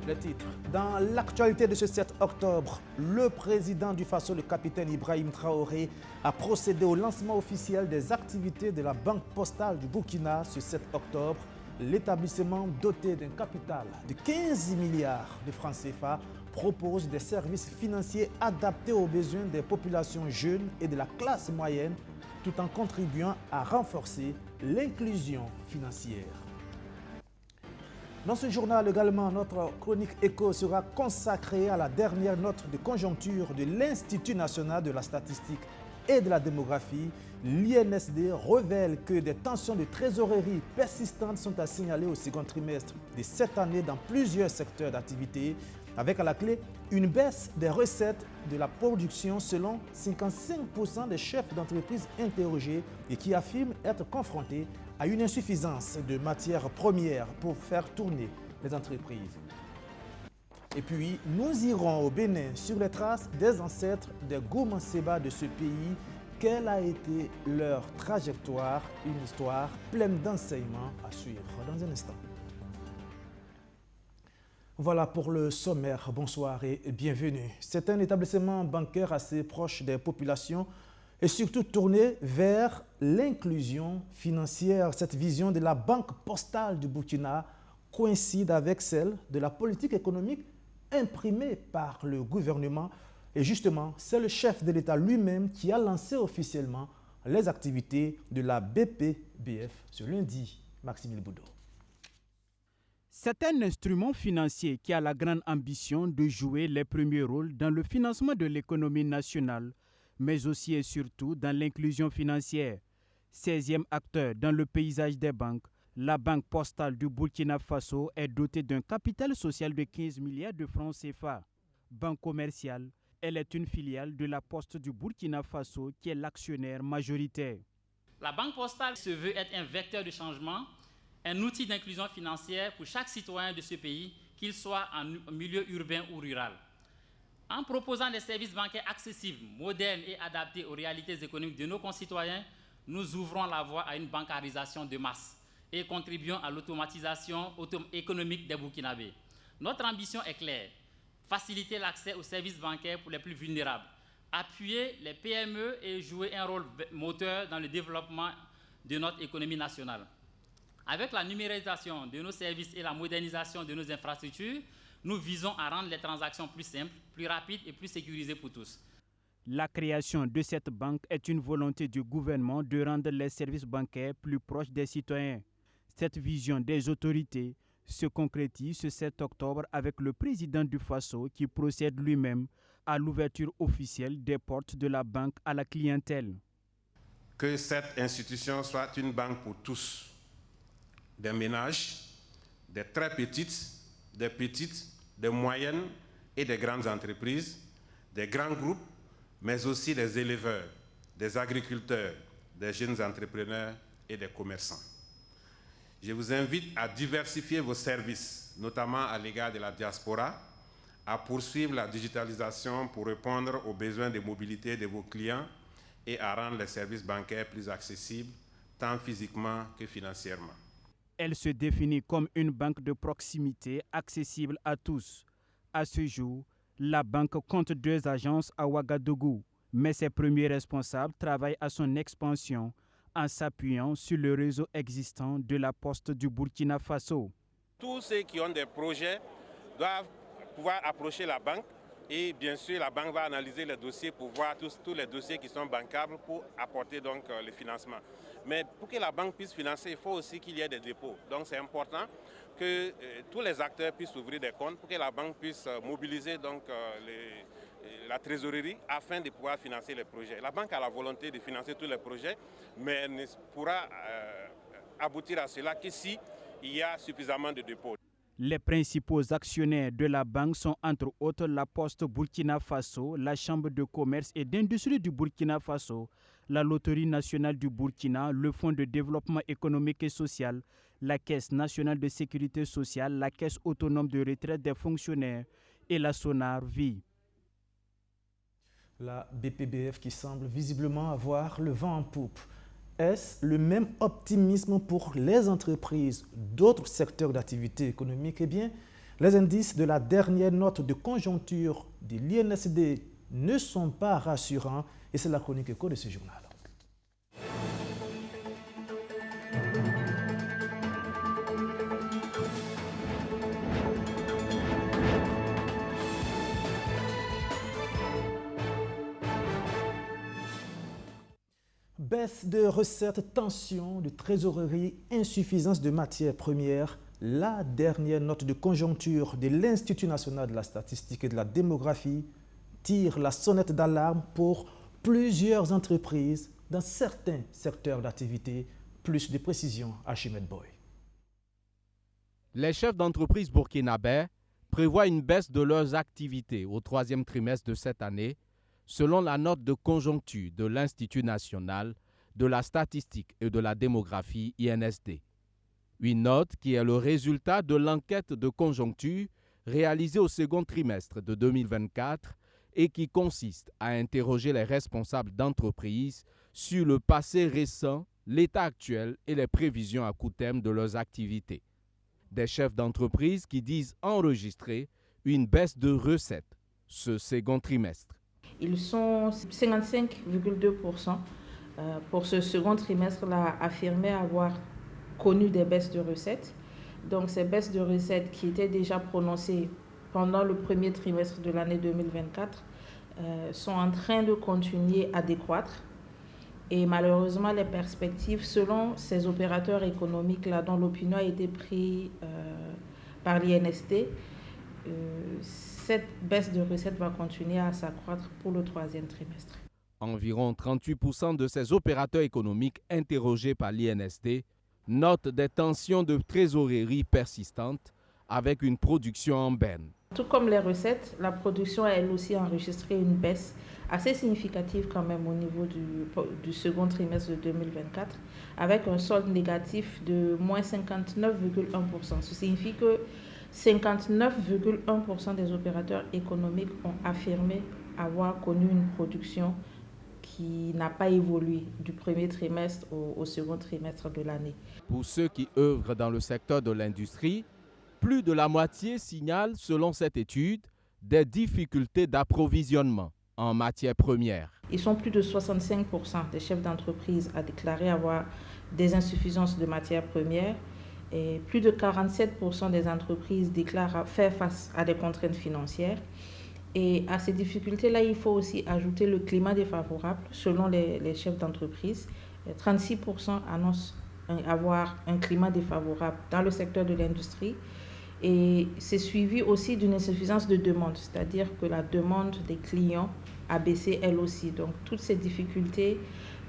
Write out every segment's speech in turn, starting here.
Les titres. Dans l'actualité de ce 7 octobre, le président du Faso, le capitaine Ibrahim Traoré, a procédé au lancement officiel des activités de la Banque postale du Burkina ce 7 octobre. L'établissement doté d'un capital de 15 milliards de francs CFA propose des services financiers adaptés aux besoins des populations jeunes et de la classe moyenne, tout en contribuant à renforcer l'inclusion financière. Dans ce journal également, notre chronique éco sera consacrée à la dernière note de conjoncture de l'Institut national de la statistique et de la démographie. L'INSD révèle que des tensions de trésorerie persistantes sont à signaler au second trimestre de cette année dans plusieurs secteurs d'activité, avec à la clé une baisse des recettes de la production selon 55% des chefs d'entreprise interrogés et qui affirment être confrontés à une insuffisance de matières premières pour faire tourner les entreprises. Et puis, nous irons au Bénin sur les traces des ancêtres des Gourmands Seba de ce pays. Quelle a été leur trajectoire? Une histoire pleine d'enseignements à suivre dans un instant. Voilà pour le sommaire. Bonsoir et bienvenue. C'est un établissement bancaire assez proche des populations et surtout tourné vers l'inclusion financière. Cette vision de la Banque postale du Burkina coïncide avec celle de la politique économique imprimée par le gouvernement. Et justement, c'est le chef de l'État lui-même qui a lancé officiellement les activités de la BPBF ce lundi. Maxime Boudot. C'est un instrument financier qui a la grande ambition de jouer les premiers rôles dans le financement de l'économie nationale, mais aussi et surtout dans l'inclusion financière. 16e acteur dans le paysage des banques, la Banque postale du Burkina Faso est dotée d'un capital social de 15 milliards de francs CFA. Banque commerciale, elle est une filiale de la Poste du Burkina Faso qui est l'actionnaire majoritaire. La Banque postale se veut être un vecteur de changement, un outil d'inclusion financière pour chaque citoyen de ce pays, qu'il soit en milieu urbain ou rural. En proposant des services bancaires accessibles, modernes et adaptés aux réalités économiques de nos concitoyens, nous ouvrons la voie à une bancarisation de masse et contribuons à l'automatisation économique des Burkinabés. Notre ambition est claire: faciliter l'accès aux services bancaires pour les plus vulnérables, appuyer les PME et jouer un rôle moteur dans le développement de notre économie nationale. Avec la numérisation de nos services et la modernisation de nos infrastructures, nous visons à rendre les transactions plus simples, plus rapides et plus sécurisées pour tous. La création de cette banque est une volonté du gouvernement de rendre les services bancaires plus proches des citoyens. Cette vision des autorités se concrétise ce 7 octobre avec le président du Faso qui procède lui-même à l'ouverture officielle des portes de la banque à la clientèle. Que cette institution soit une banque pour tous, des ménages, des très petites, des moyennes et des grandes entreprises, des grands groupes, mais aussi des éleveurs, des agriculteurs, des jeunes entrepreneurs et des commerçants. Je vous invite à diversifier vos services, notamment à l'égard de la diaspora, à poursuivre la digitalisation pour répondre aux besoins de mobilité de vos clients et à rendre les services bancaires plus accessibles, tant physiquement que financièrement. Elle se définit comme une banque de proximité accessible à tous. À ce jour, la banque compte 2 agences à Ouagadougou, mais ses premiers responsables travaillent à son expansion en s'appuyant sur le réseau existant de la Poste du Burkina Faso. Tous ceux qui ont des projets doivent pouvoir approcher la banque et bien sûr la banque va analyser les dossiers pour voir tous les dossiers qui sont bancables pour apporter donc le financement. Mais pour que la banque puisse financer, il faut aussi qu'il y ait des dépôts. Donc c'est important que tous les acteurs puissent ouvrir des comptes pour que la banque puisse mobiliser donc la trésorerie afin de pouvoir financer les projets. La banque a la volonté de financer tous les projets, mais elle ne pourra aboutir à cela que si il y a suffisamment de dépôts. Les principaux actionnaires de la banque sont entre autres la Poste Burkina Faso, la Chambre de commerce et d'industrie du Burkina Faso, la Loterie nationale du Burkina, le Fonds de développement économique et social, la Caisse nationale de sécurité sociale, la Caisse autonome de retraite des fonctionnaires et la Sonar Vie. La BPBF qui semble visiblement avoir le vent en poupe. Est-ce le même optimisme pour les entreprises d'autres secteurs d'activité économique? Eh bien, Les indices de la dernière note de conjoncture de l'INSD ne sont pas rassurants et c'est la chronique éco de ce journal. Baisse de recettes, tension de trésorerie, insuffisance de matières premières. La dernière note de conjoncture de l'Institut national de la statistique et de la démographie tire la sonnette d'alarme pour plusieurs entreprises dans certains secteurs d'activité. Plus de précisions à Chimed Boy. Les chefs d'entreprise burkinabés prévoient une baisse de leurs activités au troisième trimestre de cette année, selon la note de conjoncture de l'Institut national de la statistique et de la démographie INSD. Une note qui est le résultat de l'enquête de conjoncture réalisée au second trimestre de 2024 et qui consiste à interroger les responsables d'entreprises sur le passé récent, l'état actuel et les prévisions à court terme de leurs activités. Des chefs d'entreprise qui disent enregistrer une baisse de recettes ce second trimestre. Ils sont 55,2% pour ce second trimestre-là affirmé avoir connu des baisses de recettes. Donc ces baisses de recettes qui étaient déjà prononcées pendant le premier trimestre de l'année 2024 sont en train de continuer à décroître. Et malheureusement, les perspectives, selon ces opérateurs économiques-là, dont l'opinion a été prise par l'INSD, cette baisse de recettes va continuer à s'accroître pour le troisième trimestre. Environ 38% de ces opérateurs économiques interrogés par l'INSD notent des tensions de trésorerie persistantes avec une production en berne. Tout comme les recettes, la production a elle aussi enregistré une baisse assez significative quand même au niveau du second trimestre de 2024, avec un solde négatif de moins 59,1%. Ce signifie que 59,1% des opérateurs économiques ont affirmé avoir connu une production qui n'a pas évolué du premier trimestre au second trimestre de l'année. Pour ceux qui œuvrent dans le secteur de l'industrie, plus de la moitié signalent, selon cette étude, des difficultés d'approvisionnement en matières premières. Ils sont plus de 65% des chefs d'entreprise à déclarer avoir des insuffisances de matières premières et plus de 47% des entreprises déclarent faire face à des contraintes financières. Et à ces difficultés-là, il faut aussi ajouter le climat défavorable selon les chefs d'entreprise. 36% annoncent avoir un climat défavorable dans le secteur de l'industrie. Et c'est suivi aussi d'une insuffisance de demande, c'est-à-dire que la demande des clients a baissé elle aussi. Donc toutes ces difficultés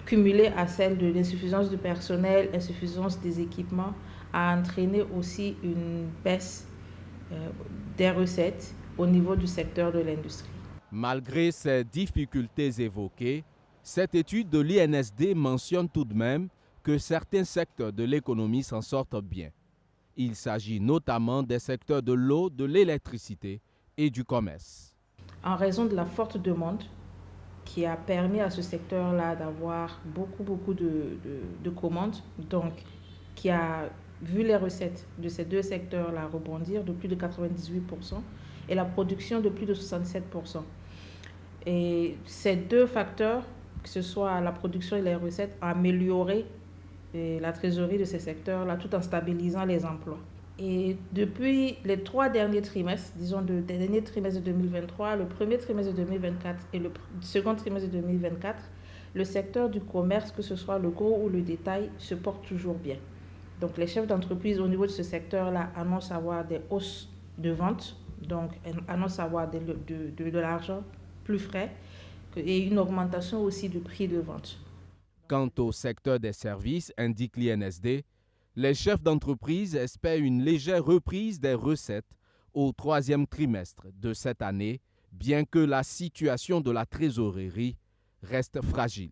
cumulées à celles de l'insuffisance de personnel, insuffisance des équipements, a entraîné aussi une baisse des recettes au niveau du secteur de l'industrie. Malgré ces difficultés évoquées, cette étude de l'INSD mentionne tout de même que certains secteurs de l'économie s'en sortent bien. Il s'agit notamment des secteurs de l'eau, de l'électricité et du commerce. En raison de la forte demande qui a permis à ce secteur-là d'avoir beaucoup de commandes, donc qui a vu les recettes de ces deux secteurs-là rebondir de plus de 98% et la production de plus de 67%. Et ces deux facteurs, que ce soit la production et les recettes, ont amélioré la trésorerie de ces secteurs-là tout en stabilisant les emplois. Et depuis les 3 derniers trimestres, disons le dernier trimestre de 2023, le premier trimestre de 2024 et le second trimestre de 2024, le secteur du commerce, que ce soit le gros ou le détail, se porte toujours bien. Donc les chefs d'entreprise au niveau de ce secteur-là annoncent avoir des hausses de vente, donc annoncent avoir de l'argent plus frais et une augmentation aussi du prix de vente. Quant au secteur des services, indique l'INSD, les chefs d'entreprise espèrent une légère reprise des recettes au 3e trimestre de cette année, bien que la situation de la trésorerie reste fragile.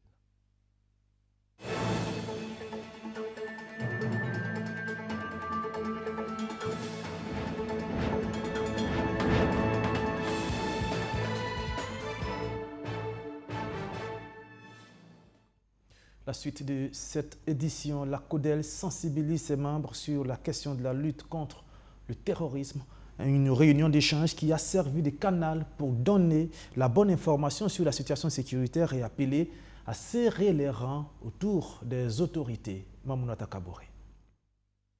La suite de cette édition, la CODEL sensibilise ses membres sur la question de la lutte contre le terrorisme. Une réunion d'échange qui a servi de canal pour donner la bonne information sur la situation sécuritaire et appeler à serrer les rangs autour des autorités. Mamounata Kabore.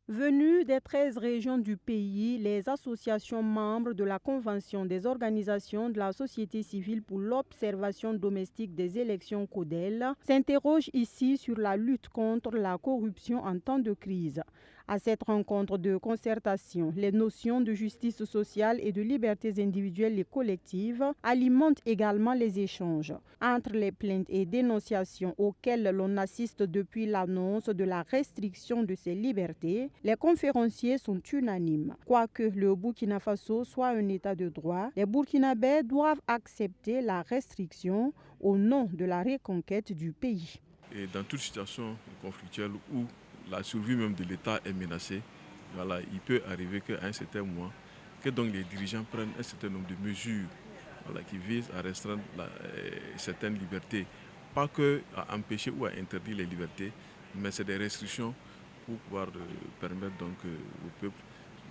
Venus des 13 régions du pays, les associations membres de la Convention des organisations de la société civile pour l'observation domestique des élections CODEL s'interrogent ici sur la lutte contre la corruption en temps de crise. À cette rencontre de concertation, les notions de justice sociale et de libertés individuelles et collectives alimentent également les échanges. Entre les plaintes et dénonciations auxquelles l'on assiste depuis l'annonce de la restriction de ces libertés, les conférenciers sont unanimes. Quoique le Burkina Faso soit un état de droit, les Burkinabés doivent accepter la restriction au nom de la reconquête du pays. Et dans toute situation conflictuelle où la survie même de l'État est menacée, voilà, il peut arriver qu'à un certain moment, que donc les dirigeants prennent un certain nombre de mesures, voilà, qui visent à restreindre certaines libertés. Pas que à empêcher ou à interdire les libertés, mais c'est des restrictions pour pouvoir permettre donc au peuple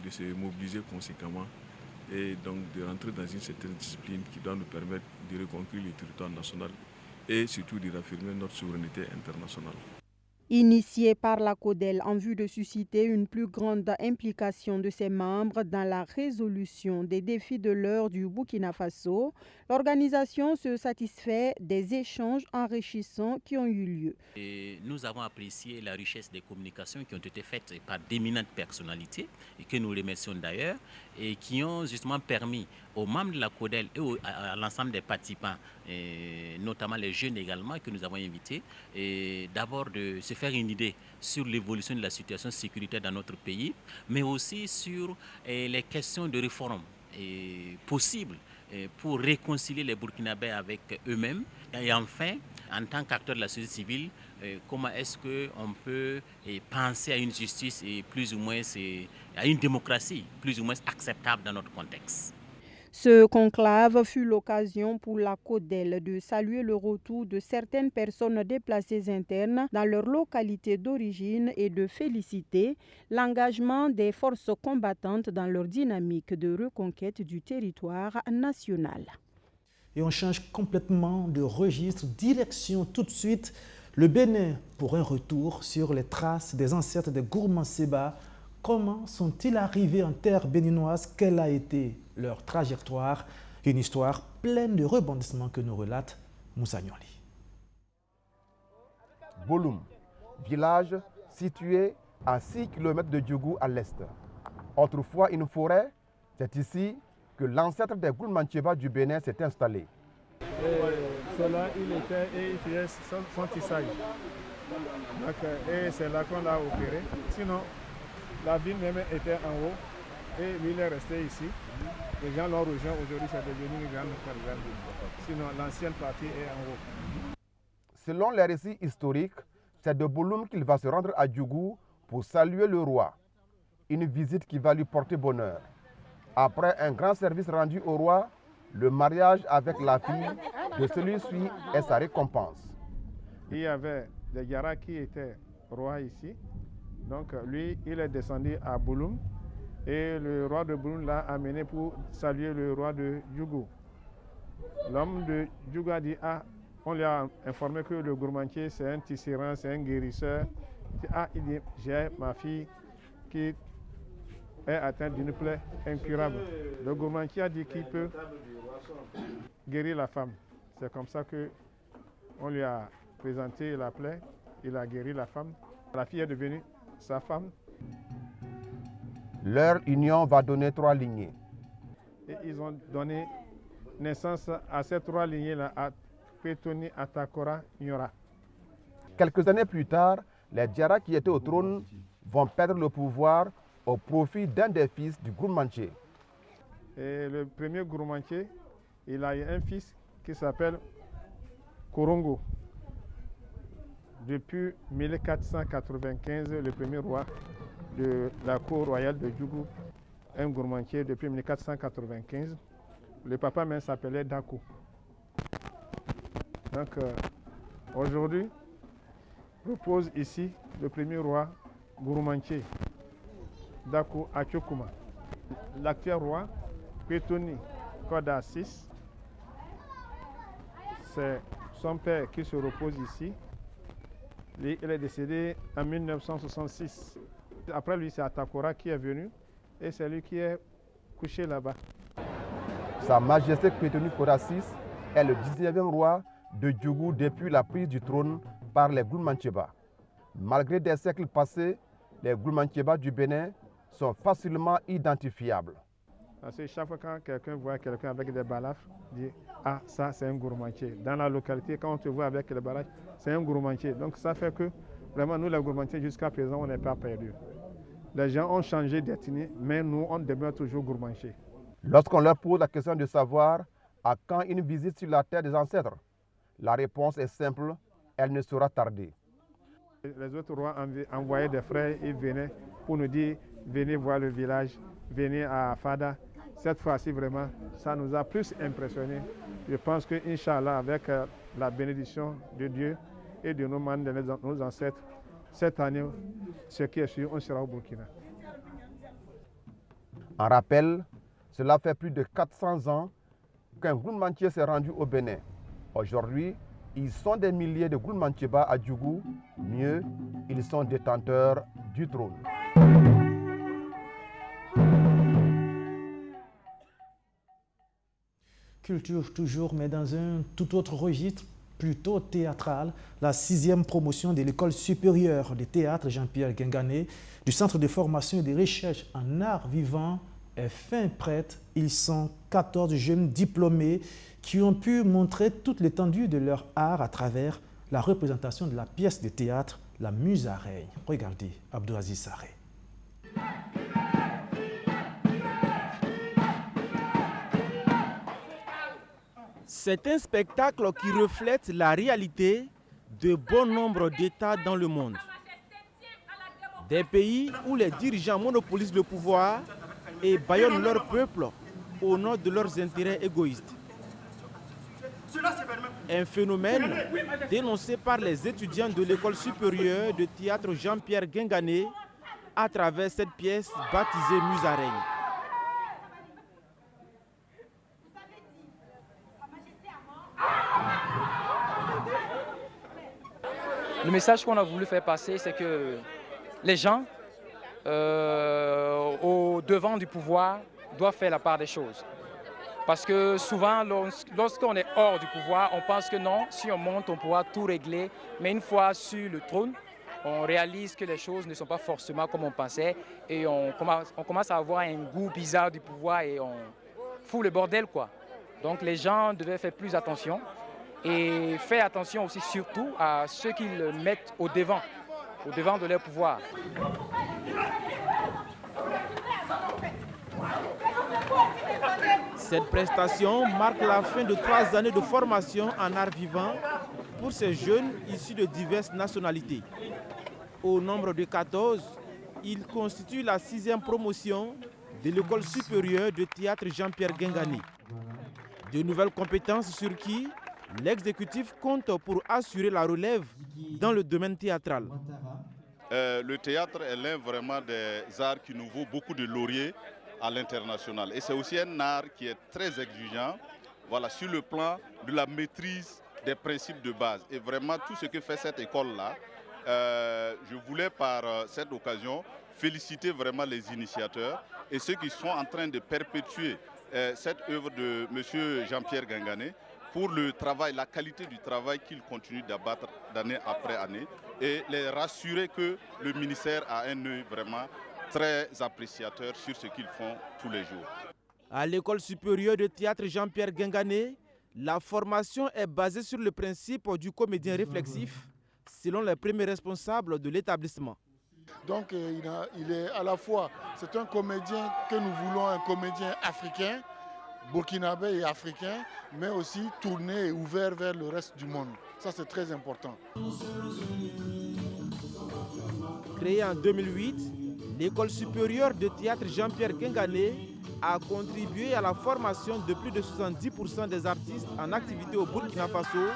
de se mobiliser conséquemment et donc de rentrer dans une certaine discipline qui doit nous permettre de reconquérir le territoire national et surtout de réaffirmer notre souveraineté internationale. Initié par la CODEL en vue de susciter une plus grande implication de ses membres dans la résolution des défis de l'heure du Burkina Faso, l'organisation se satisfait des échanges enrichissants qui ont eu lieu. Et nous avons apprécié la richesse des communications qui ont été faites par d'éminentes personnalités, et que nous remercions d'ailleurs, et qui ont justement permis aux membres de la CODEL et à l'ensemble des participants, et notamment les jeunes également que nous avons invités, d'abord de se faire une idée sur l'évolution de la situation sécuritaire dans notre pays, mais aussi sur les questions de réforme possibles pour réconcilier les Burkinabés avec eux-mêmes. Et enfin, en tant qu'acteur de la société civile, comment est-ce qu'on peut penser à une justice et plus ou moins à une démocratie plus ou moins acceptable dans notre contexte. Ce conclave fut l'occasion pour la CODEL de saluer le retour de certaines personnes déplacées internes dans leur localité d'origine et de féliciter l'engagement des forces combattantes dans leur dynamique de reconquête du territoire national. Et on change complètement de registre, direction tout de suite le Bénin pour un retour sur les traces des ancêtres des Gourmands Seba. Comment sont-ils arrivés en terre béninoise? Quelle a été leur trajectoire? Une histoire pleine de rebondissements que nous relate Moussa Nyoli. Boloum, village situé à 6 km de Djougou à l'est. Autrefois une forêt, c'est ici que l'ancêtre des Gourmands Seba du Bénin s'est installé. Cela, il était et il faisait son tissage. Et c'est là qu'on l'a opéré. Sinon, la ville même était en haut et lui il est resté ici. Les gens l'ont rejoint aujourd'hui, c'est devenu une grande cathédrale. Sinon, l'ancienne partie est en haut. Selon les récits historiques, c'est de Boloum qu'il va se rendre à Djougou pour saluer le roi. Une visite qui va lui porter bonheur. Après un grand service rendu au roi, le mariage avec la fille de celui-ci est sa récompense. Il y avait des Yara qui étaient rois ici. Donc lui, il est descendu à Boloum et le roi de Boloum l'a amené pour saluer le roi de Djougou. L'homme de Djougou a dit, on lui a informé que le gourmandier c'est un tisserand, c'est un guérisseur. Il dit, j'ai ma fille qui est atteinte d'une plaie incurable. Le gourmandier a dit qu'il peut guérir la femme. C'est comme ça qu'on lui a présenté la plaie, il a guéri la femme. La fille est devenue sa femme. Leur union va donner 3 lignées. Et ils ont donné naissance à ces 3 lignées-là, à Pétoni, Atakora, Nyora. Quelques années plus tard, les Diarra qui étaient au trône vont perdre le pouvoir au profit d'un des fils du gourmandier. Et le premier gourmandier, il a eu un fils qui s'appelle Korongo. Depuis 1495, le premier roi de la cour royale de Djougou, un gourmandier depuis 1495. Le papa même s'appelait Dakou. Donc aujourd'hui, repose ici le premier roi gourmandier, Dakou Achokuma. L'actuel roi, Kwetoni Koda VI, c'est son père qui se repose ici. Il est décédé en 1966. Après lui, c'est Atakora qui est venu et c'est lui qui est couché là-bas. Sa Majesté Kwetoni Koda VI est le 19e roi de Djougou depuis la prise du trône par les Goulmantcheba. Malgré des siècles passés, les Goulmantcheba du Bénin sont facilement identifiables. Parce que chaque fois que quelqu'un voit quelqu'un avec des balafres, il dit « Ah, ça c'est un gourmandier ». Dans la localité, quand on te voit avec les balafres, c'est un gourmandier. Donc ça fait que vraiment nous les gourmandiers jusqu'à présent, on n'est pas perdus. Les gens ont changé d'ethnie, mais nous on demeure toujours gourmandiers. Lorsqu'on leur pose la question de savoir à quand une visite sur la terre des ancêtres, la réponse est simple, elle ne sera tardée. Les autres rois envoyaient des frères, ils venaient pour nous dire « Venez voir le village, venez à Fada ». Cette fois-ci, vraiment, ça nous a plus impressionnés. Je pense que, Inch'Allah, avec la bénédiction de Dieu et de nos ancêtres, cette année, ce qui est sûr, on sera au Burkina. En rappel, cela fait plus de 400 ans qu'un Goulmantché s'est rendu au Bénin. Aujourd'hui, ils sont des milliers de Goulmantcheba à Djougou. Mieux, ils sont détenteurs du trône. Culture toujours, mais dans un tout autre registre, plutôt théâtral. La 6e promotion de l'École supérieure de théâtre Jean-Pierre Guingané du Centre de formation et de recherche en art vivant est fin prête. Ils sont 14 jeunes diplômés qui ont pu montrer toute l'étendue de leur art à travers la représentation de la pièce de théâtre La Musaraigne. Regardez, Abdouaziz Sarré. C'est un spectacle qui reflète la réalité de bon nombre d'États dans le monde. Des pays où les dirigeants monopolisent le pouvoir et bâillonnent leur peuple au nom de leurs intérêts égoïstes. Un phénomène dénoncé par les étudiants de l'École supérieure de théâtre Jean-Pierre Guingané à travers cette pièce baptisée Musaraigne. Le message qu'on a voulu faire passer, c'est que les gens au devant du pouvoir doivent faire la part des choses. Parce que souvent, lorsqu'on est hors du pouvoir, on pense que non, si on monte, on pourra tout régler. Mais une fois sur le trône, on réalise que les choses ne sont pas forcément comme on pensait. Et on commence à avoir un goût bizarre du pouvoir et on fout le bordel, quoi. Donc les gens devaient faire plus attention. Et faire attention aussi surtout à ceux qu'ils mettent au devant de leur pouvoir. Cette prestation marque la fin de 3 années de formation en art vivant pour ces jeunes issus de diverses nationalités. Au nombre de 14, ils constituent la 6e promotion de l'École supérieure de théâtre Jean-Pierre Guingané. De nouvelles compétences sur qui l'exécutif compte pour assurer la relève dans le domaine théâtral. Le théâtre est l'un vraiment des arts qui nous vaut beaucoup de lauriers à l'international. Et c'est aussi un art qui est très exigeant, voilà, sur le plan de la maîtrise des principes de base. Et vraiment tout ce que fait cette école-là, je voulais par cette occasion féliciter vraiment les initiateurs et ceux qui sont en train de perpétuer cette œuvre de M. Jean-Pierre Guingané, pour le travail, la qualité du travail qu'il continue d'abattre d'année après année et les rassurer que le ministère a un œil vraiment très appréciateur sur ce qu'ils font tous les jours. À l'École supérieure de théâtre Jean-Pierre Guingané, la formation est basée sur le principe du comédien réflexif, selon les premiers responsables de l'établissement. Donc il est à la fois, c'est un comédien que nous voulons, un comédien africain, burkinabé et africain, mais aussi tourné et ouvert vers le reste du monde. Ça, c'est très important. Créée en 2008, l'École supérieure de théâtre Jean-Pierre Guingané a contribué à la formation de plus de 70% des artistes en activité au Burkina Faso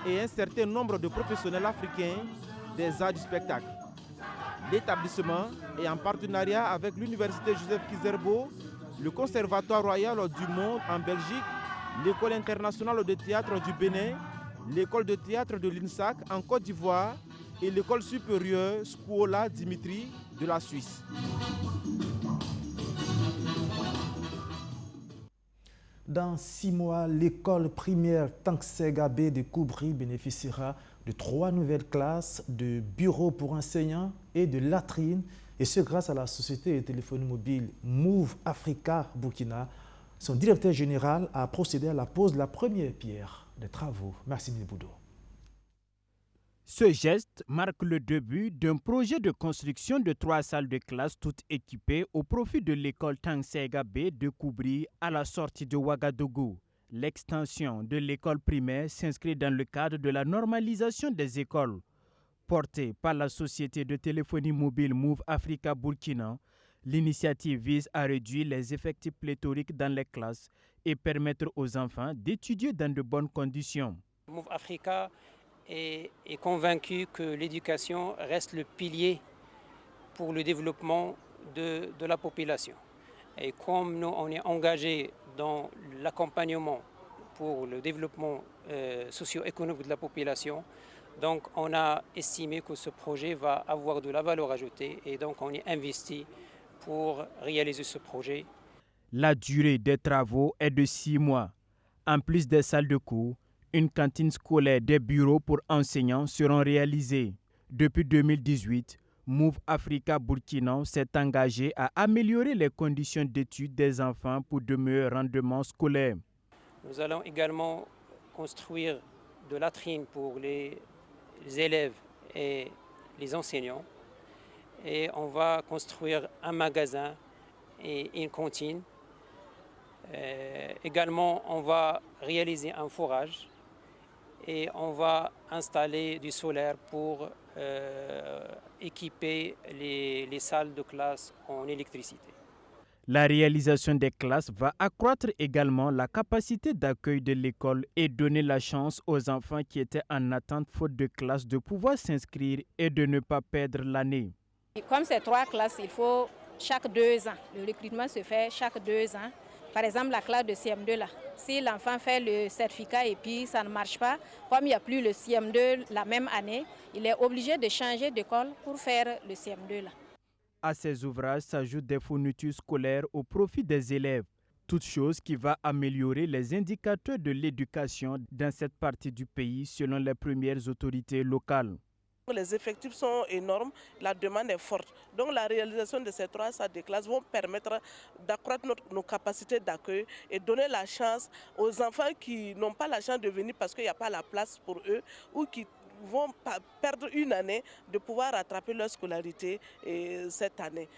et un certain nombre de professionnels africains des arts du spectacle. L'établissement est en partenariat avec l'Université Joseph Kizerbo le Conservatoire royal du monde en Belgique, l'École internationale de théâtre du Bénin, l'École de théâtre de l'INSAC en Côte d'Ivoire et l'École supérieure Scuola Dimitri de la Suisse. Dans 6 mois, l'école primaire Tanksega B de Koubri bénéficiera de 3 nouvelles classes, de bureaux pour enseignants et de latrines, et ce grâce à la société de téléphonie mobile Move Africa Burkina. Son directeur général a procédé à la pose de la première pierre des travaux. Merci Boudou. Ce geste marque le début d'un projet de construction de 3 salles de classe toutes équipées au profit de l'école Tanksega B de Koubri à la sortie de Ouagadougou. L'extension de l'école primaire s'inscrit dans le cadre de la normalisation des écoles. Portée par la société de téléphonie mobile Move Africa Burkina, l'initiative vise à réduire les effectifs pléthoriques dans les classes et permettre aux enfants d'étudier dans de bonnes conditions. Move Africa est convaincu que l'éducation reste le pilier pour le développement de la population. Et comme nous, on est engagé dans l'accompagnement pour le développement socio-économique de la population, donc on a estimé que ce projet va avoir de la valeur ajoutée et donc on est investi pour réaliser ce projet. La durée des travaux est de 6 mois. En plus des salles de cours, une cantine scolaire, des bureaux pour enseignants seront réalisés. Depuis 2018, Move Africa Burkina s'est engagé à améliorer les conditions d'études des enfants pour de meilleurs rendements scolaires. Nous allons également construire de latrines pour les élèves et les enseignants. Et on va construire un magasin et une cantine. Également, on va réaliser un forage et on va installer du solaire pour équiper les salles de classe en électricité. La réalisation des classes va accroître également la capacité d'accueil de l'école et donner la chance aux enfants qui étaient en attente faute de classe de pouvoir s'inscrire et de ne pas perdre l'année. Comme c'est 3 classes, il faut chaque 2 ans. Le recrutement se fait chaque 2 ans. Par exemple, la classe de CM2 là, si l'enfant fait le certificat et puis ça ne marche pas, comme il n'y a plus le CM2 la même année, il est obligé de changer d'école pour faire le CM2 là. À ces ouvrages s'ajoutent des fournitures scolaires au profit des élèves, toute chose qui va améliorer les indicateurs de l'éducation dans cette partie du pays selon les premières autorités locales. Les effectifs sont énormes, la demande est forte. Donc la réalisation de ces 3 salles de classe vont permettre d'accroître nos capacités d'accueil et donner la chance aux enfants qui n'ont pas la chance de venir parce qu'il n'y a pas la place pour eux ou qui vont perdre une année de pouvoir rattraper leur scolarité cette année.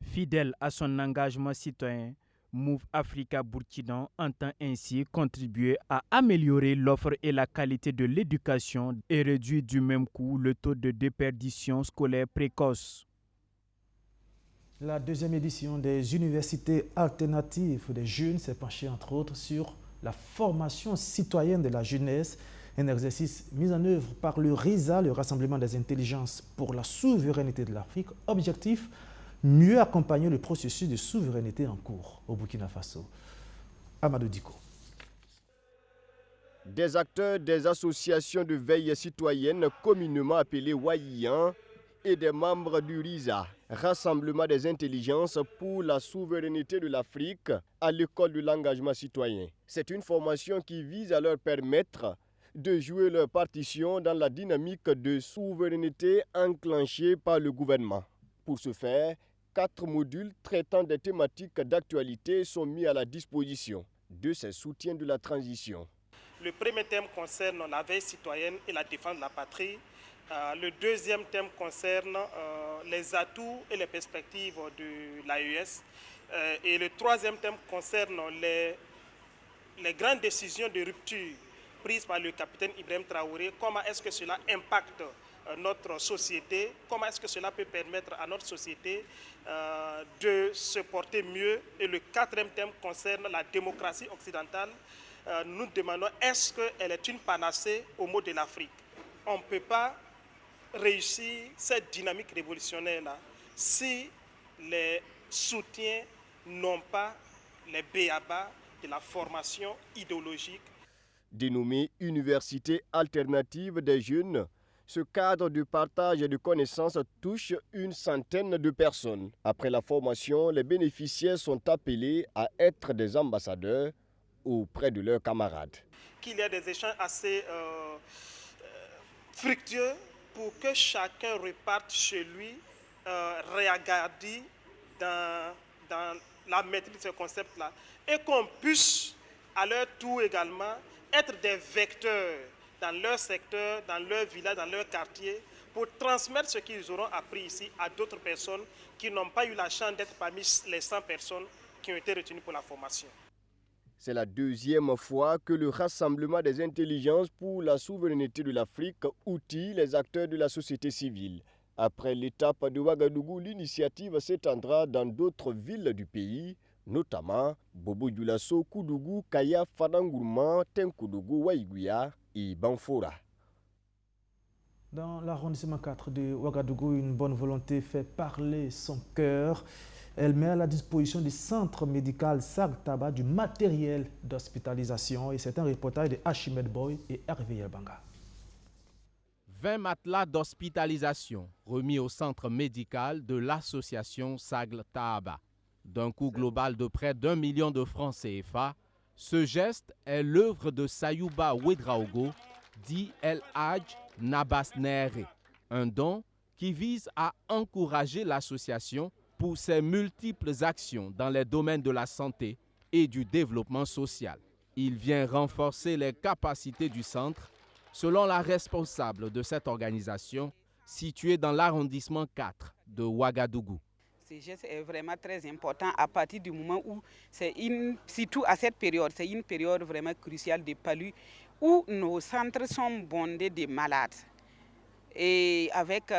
Fidèle à son engagement citoyen, Move Africa Burkina entend ainsi contribuer à améliorer l'offre et la qualité de l'éducation et réduire du même coup le taux de déperdition scolaire précoce. La 2e édition des universités alternatives des jeunes s'est penchée entre autres sur la formation citoyenne de la jeunesse, un exercice mis en œuvre par le RISA, le Rassemblement des intelligences pour la souveraineté de l'Afrique. Objectif, mieux accompagner le processus de souveraineté en cours au Burkina Faso. Amadou Diko. Des acteurs des associations de veille citoyenne communément appelées WAIAN et des membres du RISA, Rassemblement des intelligences pour la souveraineté de l'Afrique, à l'école de l'engagement citoyen. C'est une formation qui vise à leur permettre de jouer leur partition dans la dynamique de souveraineté enclenchée par le gouvernement. Pour ce faire, 4 modules traitant des thématiques d'actualité sont mis à la disposition de ces soutiens de la transition. Le premier thème concerne la veille citoyenne et la défense de la patrie. Le deuxième thème concerne les atouts et les perspectives de l'AES. Et le troisième thème concerne les grandes décisions de rupture prises par le capitaine Ibrahim Traoré. Comment est-ce que cela impacte notre société? Comment est-ce que cela peut permettre à notre société de se porter mieux? Et le 4e thème concerne la démocratie occidentale. Nous demandons, est-ce qu'elle est une panacée au mot de l'Afrique? On ne peut pas réussir cette dynamique révolutionnaire-là si les soutiens n'ont pas les b.a.-ba de la formation idéologique. Dénommée Université alternative des jeunes, ce cadre de partage de connaissances touche une centaine de personnes. Après la formation, les bénéficiaires sont appelés à être des ambassadeurs auprès de leurs camarades. Qu'il y ait des échanges assez fructueux pour que chacun reparte chez lui réagardi dans la maîtrise de ce concept-là et qu'on puisse à leur tour également être des vecteurs dans leur secteur, dans leur village, dans leur quartier, pour transmettre ce qu'ils auront appris ici à d'autres personnes qui n'ont pas eu la chance d'être parmi les 100 personnes qui ont été retenues pour la formation. C'est la deuxième fois que le Rassemblement des intelligences pour la souveraineté de l'Afrique outille les acteurs de la société civile. Après l'étape de Ouagadougou, l'initiative s'étendra dans d'autres villes du pays, notamment Bobo Dioulasso, Koudougou, Kaya, Fadangourma, Tenkoudougou, Waïgouya et Banfora. Dans l'arrondissement 4 de Ouagadougou, une bonne volonté fait parler son cœur. Elle met à la disposition du centre médical Sag-Taba du matériel d'hospitalisation. Et c'est un reportage de Archimède Boy et Hervé Yelbanga. 20 matelas d'hospitalisation remis au centre médical de l'association Sag-Taba. D'un coût global de près d'1 million de francs CFA, ce geste est l'œuvre de Sayouba Ouedraogo, dit El Hadj Nabas Nere, un don qui vise à encourager l'association pour ses multiples actions dans les domaines de la santé et du développement social. Il vient renforcer les capacités du centre, selon la responsable de cette organisation, située dans l'arrondissement 4 de Ouagadougou. Ce geste est vraiment très important à partir du moment où, surtout à cette période, c'est une période vraiment cruciale de palu où nos centres sont bondés de malades. Et avec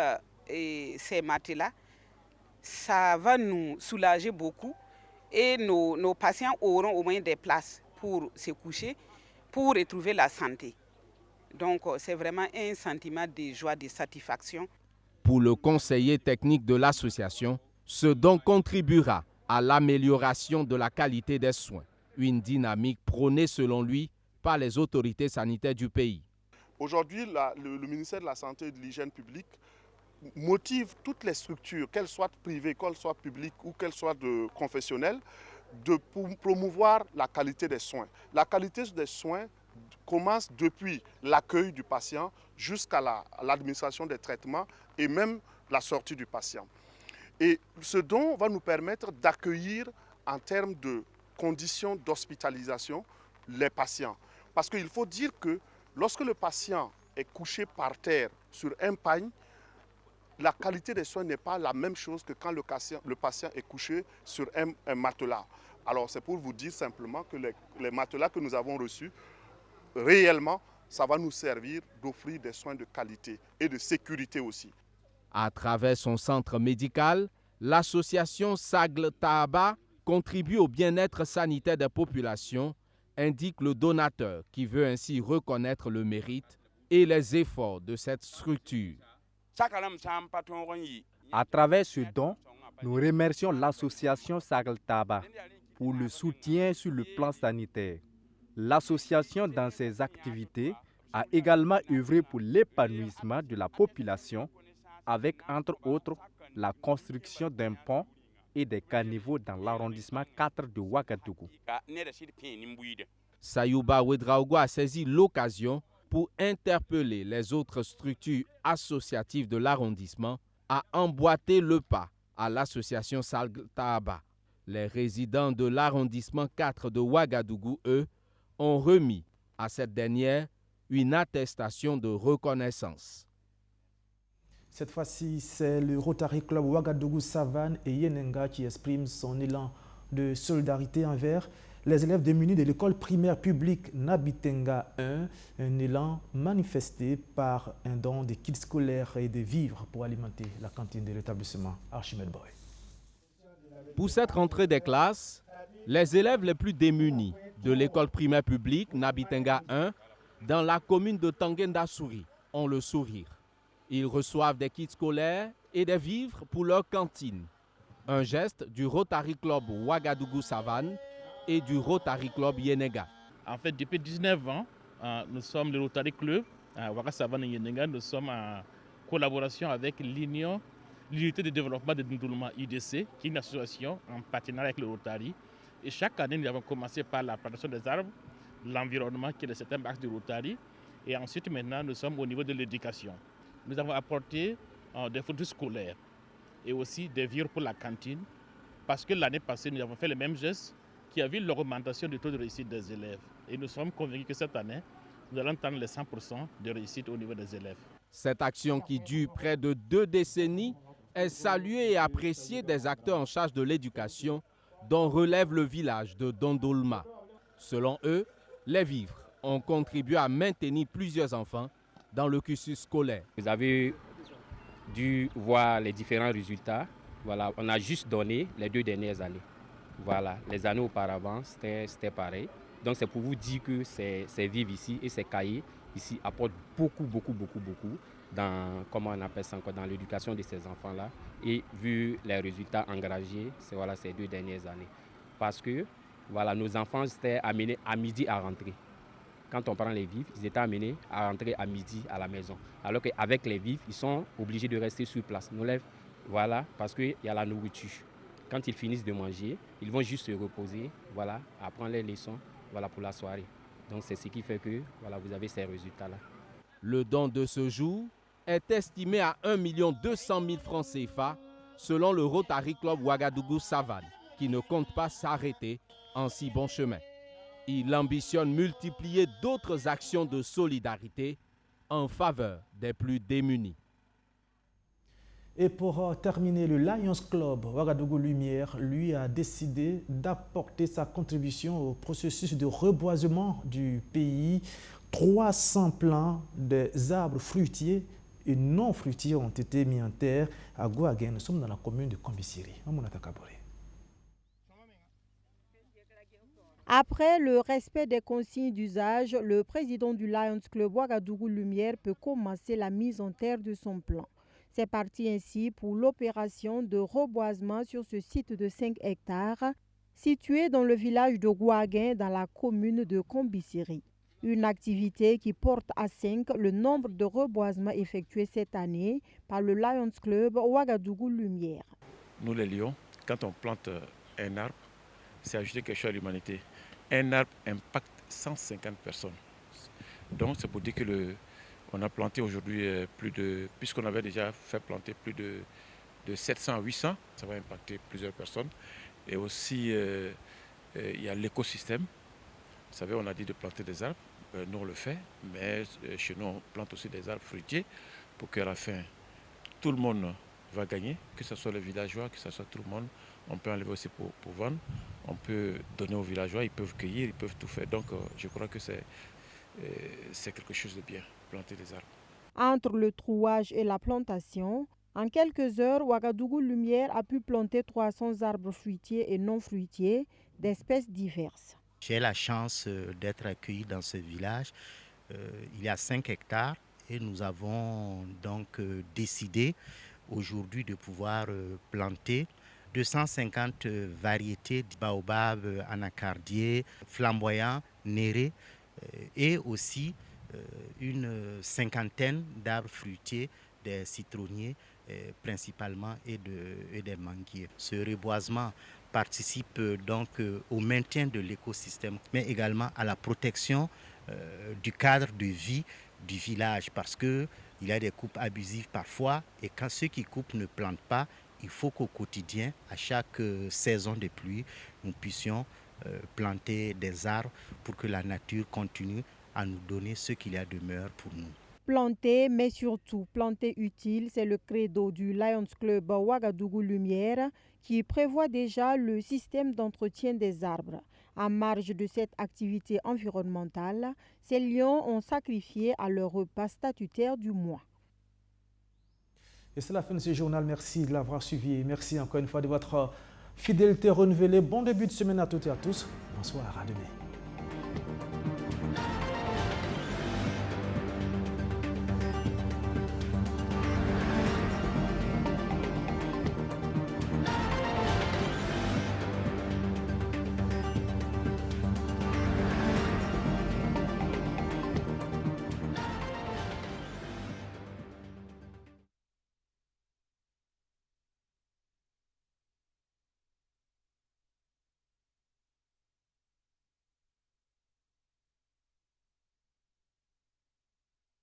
ces matelas, ça va nous soulager beaucoup et nos patients auront au moins des places pour se coucher, pour retrouver la santé. Donc c'est vraiment un sentiment de joie, de satisfaction. Pour le conseiller technique de l'association, ce don contribuera à l'amélioration de la qualité des soins, une dynamique prônée selon lui par les autorités sanitaires du pays. Aujourd'hui, le ministère de la Santé et de l'Hygiène publique motive toutes les structures, qu'elles soient privées, qu'elles soient publiques ou qu'elles soient confessionnelles, de promouvoir la qualité des soins. La qualité des soins commence depuis l'accueil du patient jusqu'à l'administration des traitements et même la sortie du patient. Et ce don va nous permettre d'accueillir en termes de conditions d'hospitalisation les patients. Parce qu'il faut dire que lorsque le patient est couché par terre sur un pagne, la qualité des soins n'est pas la même chose que quand le patient est couché sur un matelas. Alors c'est pour vous dire simplement que les matelas que nous avons reçus, réellement, ça va nous servir d'offrir des soins de qualité et de sécurité aussi. À travers son centre médical, l'association Sag-Taba contribue au bien-être sanitaire des populations, indique le donateur qui veut ainsi reconnaître le mérite et les efforts de cette structure. À travers ce don, nous remercions l'association Sag-Taba pour le soutien sur le plan sanitaire. L'association, dans ses activités, a également œuvré pour l'épanouissement de la population avec, entre autres, la construction d'un pont et des caniveaux dans l'arrondissement 4 de Ouagadougou. Sayouba Ouedraogo a saisi l'occasion pour interpeller les autres structures associatives de l'arrondissement à emboîter le pas à l'association Sag-Taba. Les résidents de l'arrondissement 4 de Ouagadougou, eux, ont remis à cette dernière une attestation de reconnaissance. Cette fois-ci, c'est le Rotary Club Ouagadougou Savane et Yenenga qui exprime son élan de solidarité envers les élèves démunis de l'école primaire publique Nabitenga 1, un élan manifesté par un don de kits scolaires et de vivres pour alimenter la cantine de l'établissement Archimède Boy. Pour cette rentrée des classes, les élèves les plus démunis de l'école primaire publique Nabitenga 1 dans la commune de Tanguenda-Souri ont le sourire. Ils reçoivent des kits scolaires et des vivres pour leur cantine. Un geste du Rotary Club Ouagadougou Savane et du Rotary Club Yenega. En fait, depuis 19 ans, nous sommes le Rotary Club Ouaga Savane Yenega. Nous sommes en collaboration avec l'unité de développement de Ndoulouma UDC, qui est une association en partenariat avec le Rotary. Et chaque année, nous avons commencé par la plantation des arbres, l'environnement qui est le septième axe du Rotary. Et ensuite, maintenant, nous sommes au niveau de l'éducation. Nous avons apporté des fournitures scolaires et aussi des vivres pour la cantine. Parce que l'année passée, nous avons fait les mêmes gestes qui a vu l'augmentation du taux de réussite des élèves. Et nous sommes convaincus que cette année, nous allons atteindre les 100% de réussite au niveau des élèves. Cette action qui dure près de 2 décennies est saluée et appréciée des acteurs en charge de l'éducation, dont relève le village de Dondolma. Selon eux, les vivres ont contribué à maintenir plusieurs enfants dans le cursus scolaire. Vous avez dû voir les différents résultats. Voilà, on a juste donné les 2 dernières années. Voilà, les années auparavant, c'était pareil. Donc c'est pour vous dire que ces vivres ici et ces cahiers ici apportent beaucoup dans, comment on appelle ça encore, dans l'éducation de ces enfants-là. Et vu les résultats engagés, c'est voilà, ces 2 dernières années. Parce que voilà, nos enfants étaient amenés à midi à rentrer. Quand on prend les vivres, ils étaient amenés à rentrer à midi à la maison. Alors qu'avec les vivres, ils sont obligés de rester sur place. Voilà, parce qu'il y a la nourriture. Quand ils finissent de manger, ils vont juste se reposer, voilà, apprendre les leçons, voilà, pour la soirée. Donc c'est ce qui fait que voilà, vous avez ces résultats-là. Le don de ce jour est estimé à 1 200 000 francs CFA selon le Rotary Club Ouagadougou Savane, qui ne compte pas s'arrêter en si bon chemin. Il ambitionne multiplier d'autres actions de solidarité en faveur des plus démunis. Et pour terminer, le Lions Club Ouagadougou Lumière, lui, a décidé d'apporter sa contribution au processus de reboisement du pays. 300 plants des arbres fruitiers et non fruitiers ont été mis en terre à Gouaguin. Nous sommes dans la commune de Kombisiri. Après le respect des consignes d'usage, le président du Lions Club Ouagadougou Lumière peut commencer la mise en terre de son plan. C'est parti ainsi pour l'opération de reboisement sur ce site de 5 hectares, situé dans le village de Gouaguin, dans la commune de Kombisiri. Une activité qui porte à 5 le nombre de reboisements effectués cette année par le Lions Club Ouagadougou Lumière. Nous les Lions, quand on plante un arbre, c'est ajouter quelque chose à l'humanité. Un arbre impacte 150 personnes. Donc c'est pour dire que on a planté aujourd'hui puisqu'on avait déjà fait planter plus de 700 à 800, ça va impacter plusieurs personnes. Et aussi, il y a l'écosystème. Vous savez, on a dit de planter des arbres, nous on le fait, mais chez nous on plante aussi des arbres fruitiers pour qu'à la fin, tout le monde va gagner, que ce soit les villageois, que ce soit tout le monde. On peut enlever aussi pour vendre, on peut donner aux villageois, ils peuvent cueillir, ils peuvent tout faire. Donc je crois que c'est quelque chose de bien. Planter des arbres. Entre le trouage et la plantation, en quelques heures, Ouagadougou Lumière a pu planter 300 arbres fruitiers et non fruitiers d'espèces diverses. J'ai la chance d'être accueilli dans ce village. Il y a 5 hectares et nous avons donc décidé aujourd'hui de pouvoir planter 250 variétés de baobab, anacardier, flamboyant, néré et aussi une cinquantaine d'arbres fruitiers, des citronniers principalement et des manguiers. Ce reboisement participe donc au maintien de l'écosystème, mais également à la protection du cadre de vie du village, parce qu'il y a des coupes abusives parfois, et quand ceux qui coupent ne plantent pas, il faut qu'au quotidien, à chaque saison de pluie, nous puissions planter des arbres pour que la nature continue à nous donner ce qu'il y a de meilleur pour nous. Planter, mais surtout planter utile, c'est le credo du Lions Club Ouagadougou Lumière qui prévoit déjà le système d'entretien des arbres. En marge de cette activité environnementale, ces lions ont sacrifié à leur repas statutaire du mois. Et c'est la fin de ce journal. Merci de l'avoir suivi. Merci encore une fois de votre fidélité renouvelée. Bon début de semaine à toutes et à tous. Bonsoir, à demain.